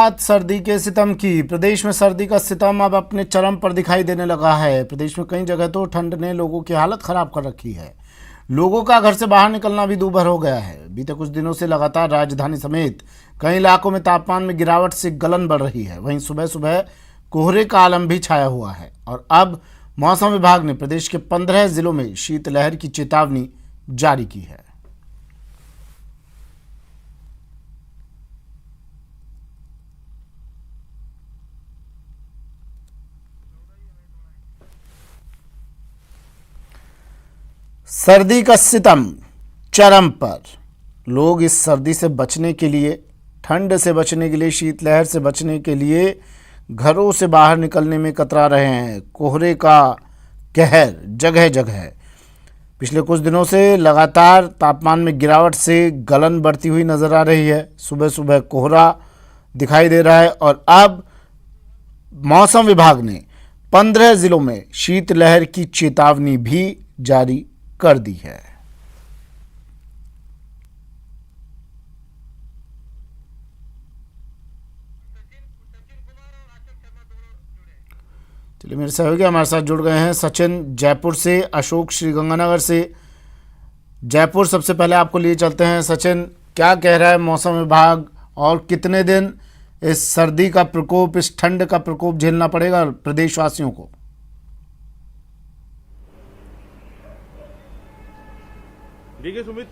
बात सर्दी के सितम की। प्रदेश में सर्दी का सितम अब अपने चरम पर दिखाई देने लगा है। प्रदेश में कई जगह तो ठंड ने लोगों की हालत खराब कर रखी है। लोगों का घर से बाहर निकलना भी दूभर हो गया है। बीते कुछ दिनों से लगातार राजधानी समेत कई इलाकों में तापमान में गिरावट से गलन बढ़ रही है। वहीं सुबह सुबह कोहरे का आलम भी छाया हुआ है और अब मौसम विभाग ने प्रदेश के 15 जिलों में शीतलहर की चेतावनी जारी की है। सर्दी का सितम चरम पर। लोग इस सर्दी से बचने के लिए, ठंड से बचने के लिए, शीतलहर से बचने के लिए घरों से बाहर निकलने में कतरा रहे हैं। कोहरे का कहर जगह जगह है। पिछले कुछ दिनों से लगातार तापमान में गिरावट से गलन बढ़ती हुई नजर आ रही है। सुबह सुबह कोहरा दिखाई दे रहा है और अब मौसम विभाग ने 15 जिलों में शीतलहर की चेतावनी भी जारी कर दी है। चलिए, मेरे सहयोगी हमारे साथ जुड़ गए हैं। सचिन जयपुर से, अशोक श्रीगंगानगर से। जयपुर सबसे पहले आपको लिए चलते हैं। सचिन, क्या कह रहा है मौसम विभाग और कितने दिन इस सर्दी का प्रकोप, इस ठंड का प्रकोप झेलना पड़ेगा प्रदेशवासियों को? देखिए सुमित,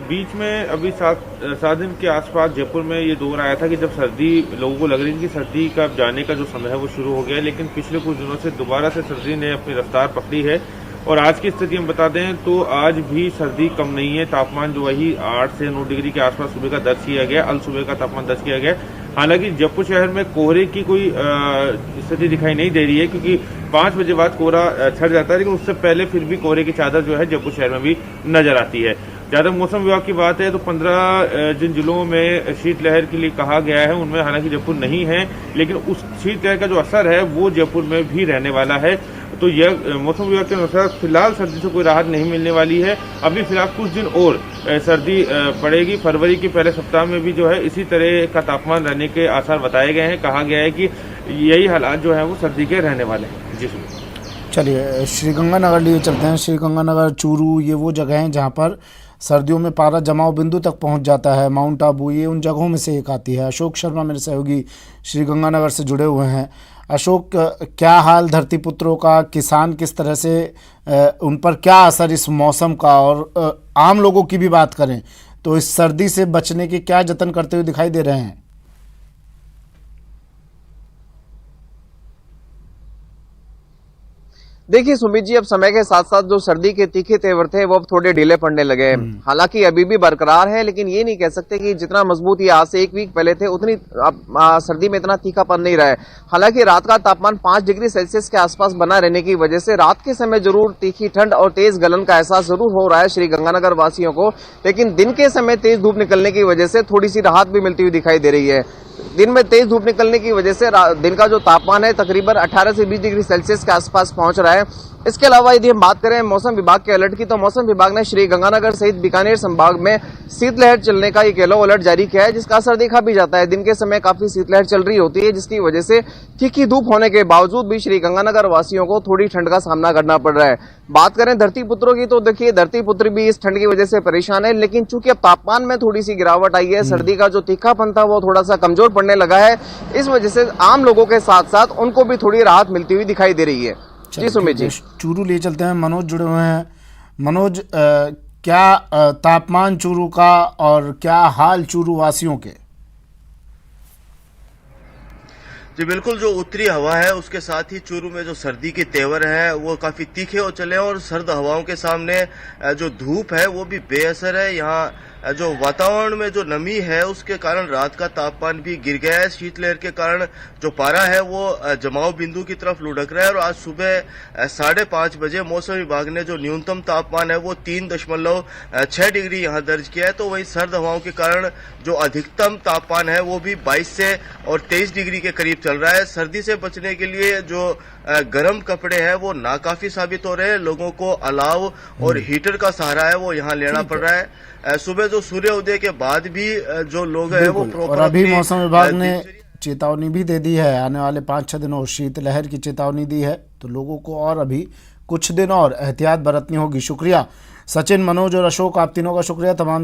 बीच में अभी 7 दिन के आसपास जयपुर में ये दौर आया था कि जब सर्दी लोगों को लग रही थी कि सर्दी का जाने का जो समय है वो शुरू हो गया है, लेकिन पिछले कुछ दिनों से दोबारा से सर्दी ने अपनी रफ्तार पकड़ी है। और आज की स्थिति हम बता दें तो आज भी सर्दी कम नहीं है। तापमान जो वही 8 से 9 डिग्री के आसपास सुबह का दर्ज किया गया, अल सुबह का तापमान दर्ज किया गया। हालांकि जयपुर शहर में कोहरे की कोई स्थिति दिखाई नहीं दे रही है, क्योंकि 5 बजे बाद कोहरा छट जाता है, लेकिन उससे पहले फिर भी कोहरे की चादर जो है जयपुर शहर में भी नजर आती है। जहाँ तक मौसम विभाग की बात है तो 15 जिन जिलों में शीतलहर के लिए कहा गया है उनमें हालांकि जयपुर नहीं है, लेकिन उस शीतलहर का जो असर है वो जयपुर में भी रहने वाला है। तो यह मौसम विभाग के अनुसार फिलहाल सर्दी से कोई राहत नहीं मिलने वाली है। अभी फिलहाल कुछ दिन और सर्दी पड़ेगी। फरवरी के पहले सप्ताह में भी जो है इसी तरह का तापमान रहने के आसार बताए गए हैं। कहा गया है कि यही हालात जो है वो सर्दी के रहने वाले हैं। जी सुनिए। चलिए, श्रीगंगानगर लिए चलते हैं। श्रीगंगानगर, चूरू, ये वो जगह हैं जहाँ पर सर्दियों में पारा जमाव बिंदु तक पहुँच जाता है। माउंट आबू, ये उन जगहों में से एक आती है। अशोक शर्मा मेरे सहयोगी श्रीगंगानगर से जुड़े हुए हैं। अशोक, क्या हाल धरती पुत्रों का? किसान किस तरह से, उन पर क्या असर इस मौसम का? और आम लोगों की भी बात करें तो इस सर्दी से बचने के क्या जतन करते हुए दिखाई दे रहे हैं? देखिए सुमित जी, अब समय के साथ साथ जो सर्दी के तीखे तेवर थे वो अब थोड़े ढीले पड़ने लगे हैं। हालांकि अभी भी बरकरार है, लेकिन ये नहीं कह सकते कि जितना मजबूत ये आज से एक वीक पहले थे उतनी अब सर्दी में इतना तीखापन नहीं रहा है। हालांकि रात का तापमान 5 डिग्री सेल्सियस के आसपास बना रहने की वजह से रात के समय जरूर तीखी ठंड और तेज गलन का एहसास जरूर हो रहा है श्रीगंगानगर वासियों को, लेकिन दिन के समय तेज धूप निकलने की वजह से थोड़ी सी राहत भी मिलती हुई दिखाई दे रही है। दिन में तेज धूप निकलने की वजह से दिन का जो तापमान है तकरीबन 18 से 20 डिग्री सेल्सियस के आसपास पहुंच रहा है। इसके अलावा यदि हम बात करें मौसम विभाग के अलर्ट की, तो मौसम विभाग ने श्रीगंगानगर सहित बीकानेर संभाग में शीतलहर चलने का एक येलो अलर्ट जारी किया है, जिसका असर देखा भी जाता है। दिन के समय काफी शीतलहर चल रही होती है, जिसकी वजह से तीखी धूप होने के बावजूद भी श्रीगंगानगर वासियों को थोड़ी ठंड का सामना करना पड़ रहा है। बात करें धरती पुत्रों की, तो देखिए धरती पुत्र भी इस ठंड की वजह से परेशान है, लेकिन चूंकि अब तापमान में थोड़ी सी गिरावट आई है, सर्दी का जो तीखापन था वो थोड़ा सा कमजोर पड़ने लगा है। इस वजह से आम लोगों के साथ साथ उनको भी थोड़ी राहत मिलती हुई दिखाई दे रही है। जी सुमित जी। चूरू ले चलते हैं। मनोज जुड़े हुए हैं। मनोज, क्या तापमान चूरू का और क्या हाल चूरू वासियों के? जी बिल्कुल, जो उत्तरी हवा है उसके साथ ही चूरू में जो सर्दी के तेवर है वो काफी तीखे हो चले हैं और सर्द हवाओं के सामने जो धूप है वो भी बेअसर है। यहाँ जो वातावरण में जो नमी है उसके कारण रात का तापमान भी गिर गया है। शीतलहर के कारण जो पारा है वो जमाव बिंदु की तरफ लुढ़क रहा है और आज सुबह 5:30 बजे मौसम विभाग ने जो न्यूनतम तापमान है वो 3.6 डिग्री यहाँ दर्ज किया है। तो वहीं सर्द हवाओं के कारण जो अधिकतम तापमान है वो भी 22 से और 23 डिग्री के करीब चल रहा है। सर्दी से बचने के लिए जो गर्म कपड़े हैं वो नाकाफी साबित हो रहे हैं। लोगों को अलाव और हीटर का सहारा है वो यहाँ लेना पड़ रहा है। सुबह जो सूर्य उदय के बाद भी जो लोग हैं वो और अभी मौसम विभाग ने चेतावनी भी दे दी है, आने वाले 5-6 दिनों शीतलहर की चेतावनी दी है। तो लोगों को और अभी कुछ दिन और एहतियात बरतनी होगी। शुक्रिया सचिन, मनोज और अशोक, आप तीनों का शुक्रिया। तमाम